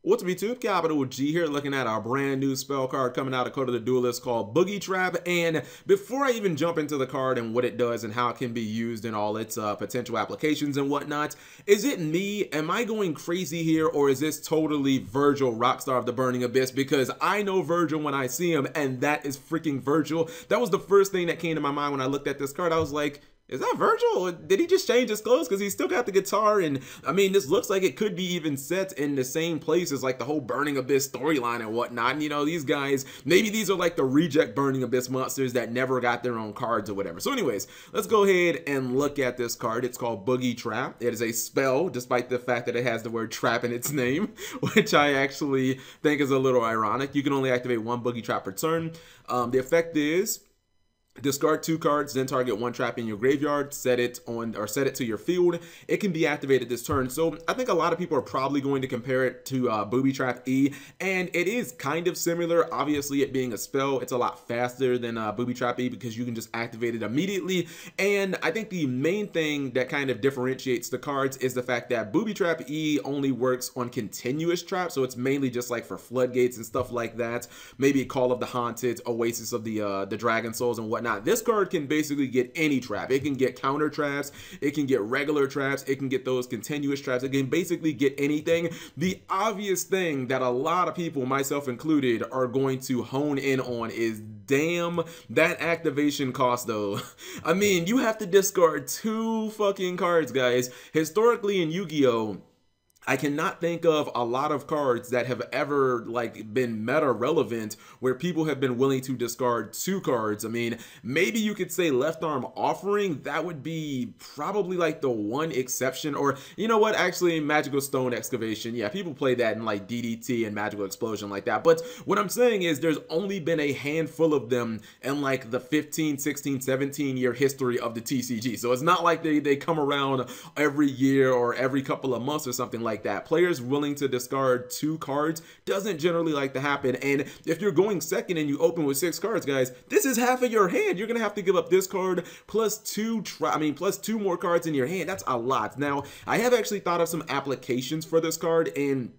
What's up, YouTube? Capital G here, looking at our brand new spell card coming out of Code of the Duelist called Boogie Trap. And before I even jump into the card and what it does and how it can be used in all its potential applications and whatnot, is it me? Am I going crazy here, or is this totally Virgil, Rockstar of the Burning Abyss? Because I know Virgil when I see him, and that is freaking Virgil. That was the first thing that came to my mind when I looked at this card. I was like, is that Virgil? Did he just change his clothes? Because he's still got the guitar, and I mean, this looks like it could be even set in the same place as like the whole Burning Abyss storyline and whatnot. And you know, these guys, maybe these are like the reject Burning Abyss monsters that never got their own cards or whatever. So anyways, let's go ahead and look at this card. It's called Boogie Trap. It is a spell, despite the fact that it has the word trap in its name, which I actually think is a little ironic. You can only activate one Boogie Trap per turn. The effect is discard 2 cards, then target 1 trap in your graveyard, set it to your field. It can be activated this turn. So I think a lot of people are probably going to compare it to Boogie Trap E, and it is kind of similar. Obviously, it being a spell, it's a lot faster than Boogie Trap E because you can just activate it immediately. And I think the main thing that kind of differentiates the cards is the fact that Boogie Trap E only works on continuous traps, so it's mainly just like for floodgates and stuff like that. Maybe Call of the Haunted, Oasis of the Dragon Souls and whatnot. This card can basically get any trap. It can get counter traps, it can get regular traps, it can get those continuous traps, it can basically get anything. The obvious thing that a lot of people, myself included, are going to hone in on is, damn, that activation cost though. I mean, you have to discard 2 fucking cards, guys. Historically in Yu-Gi-Oh!, I cannot think of a lot of cards that have ever like been meta relevant where people have been willing to discard 2 cards. I mean, maybe you could say Left Arm Offering. That would be probably like the one exception. Or you know what, actually Magical Stone Excavation. Yeah, people play that in like DDT and Magical Explosion like that. But what I'm saying is there's only been a handful of them in like the 15, 16, 17 year history of the TCG. So it's not like they come around every year or every couple of months or something like that. Players willing to discard 2 cards doesn't generally like to happen. And if you're going second and you open with 6 cards, guys, this is half of your hand. You're gonna have to give up this card plus 2 more cards in your hand. That's a lot. Now, I have actually thought of some applications for this card, and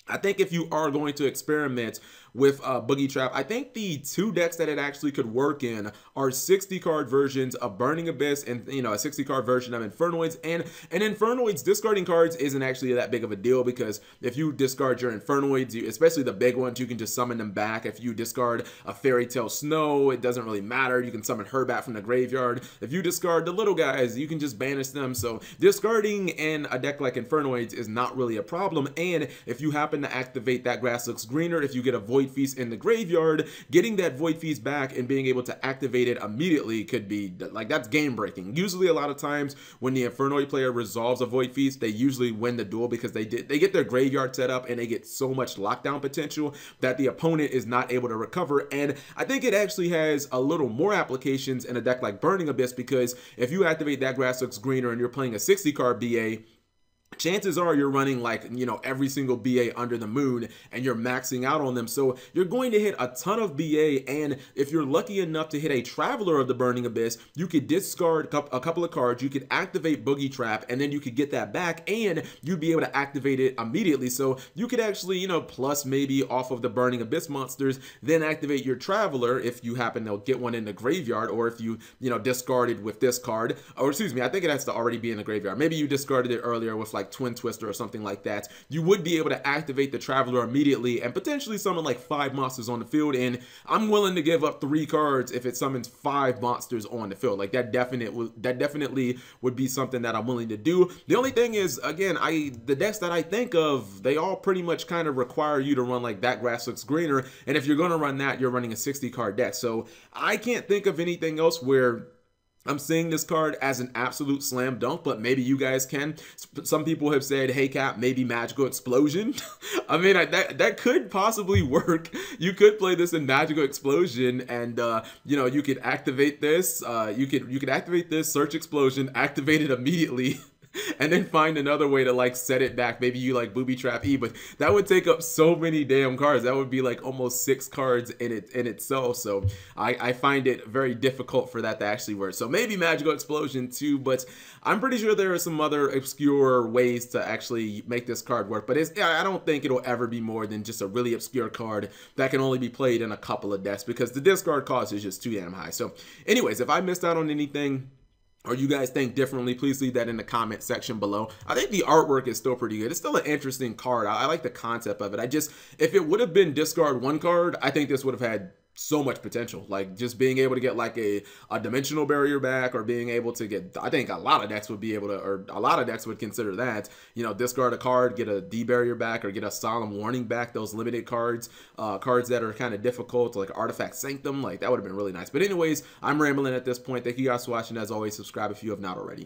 I think if you are going to experiment with Boogie Trap, I think the 2 decks that it actually could work in are 60 card versions of Burning Abyss and, you know, a 60 card version of Infernoids. And Infernoids, discarding cards isn't actually that big of a deal because if you discard your Infernoids, especially the big ones, you can just summon them back. If you discard a Fairy Tale Snow, it doesn't really matter. You can summon her back from the graveyard. If you discard the little guys, you can just banish them. So discarding in a deck like Infernoids is not really a problem. And if you happen to activate that Grass Looks Greener, if you get a Void Feast in the graveyard, getting that Void Feast back and being able to activate it immediately could be like, that's game breaking. Usually a lot of times when the Infernoid player resolves a Void Feast, they usually win the duel because they get their graveyard set up and they get so much lockdown potential that the opponent is not able to recover. And I think it actually has a little more applications in a deck like Burning Abyss, because if you activate that Grass Looks Greener and you're playing a 60 card BA, chances are you're running like, you know, every single BA under the moon and you're maxing out on them. So you're going to hit a ton of BA, and if you're lucky enough to hit a Traveler of the Burning Abyss, you could discard a couple of cards, you could activate Boogie Trap, and then you could get that back and you'd be able to activate it immediately. So you could actually, you know, plus maybe off of the Burning Abyss monsters, then activate your Traveler if you happen to get one in the graveyard, or if you know, discarded with this card, or excuse me, I think it has to already be in the graveyard. Maybe you discarded it earlier with like Twin Twister or something like that. You would be able to activate the Traveler immediately and potentially summon like 5 monsters on the field. And I'm willing to give up 3 cards if it summons 5 monsters on the field. Like that definitely would be something that I'm willing to do. The only thing is, again, the decks that I think of, they all pretty much kind of require you to run like that Grass Looks Greener. And if you're going to run that, you're running a 60 card deck. So I can't think of anything else where I'm seeing this card as an absolute slam dunk, but maybe you guys can. Some people have said, hey Cap, maybe Magical Explosion. I mean, that could possibly work. You could play this in Magical Explosion, and you know, you could activate this. You could activate this, search Explosion, activate it immediately. and then find another way to like set it back. Maybe you like Booby Trap E, but that would take up so many damn cards. That would be like almost 6 cards in itself. So I find it very difficult for that to actually work. So maybe Magical Explosion too, but I'm pretty sure there are some other obscure ways to actually make this card work. But I don't think it'll ever be more than just a really obscure card that can only be played in a couple of decks, because the discard cost is just too damn high. So anyways, if I missed out on anything, or you guys think differently, please leave that in the comment section below. I think the artwork is still pretty good. It's still an interesting card. I like the concept of it. If it would have been discard 1 card, I think this would have had so much potential. Like just being able to get like a dimensional barrier back, or being able to get, I think a lot of decks would be able to, or a lot of decks would consider that, you know, discard a card, get a D barrier back, or get a solemn warning back, those limited cards, cards that are kind of difficult, like Artifact Sanctum. Like that would have been really nice. But anyways, I'm rambling at this point. Thank you guys for watching. As always, subscribe if you have not already.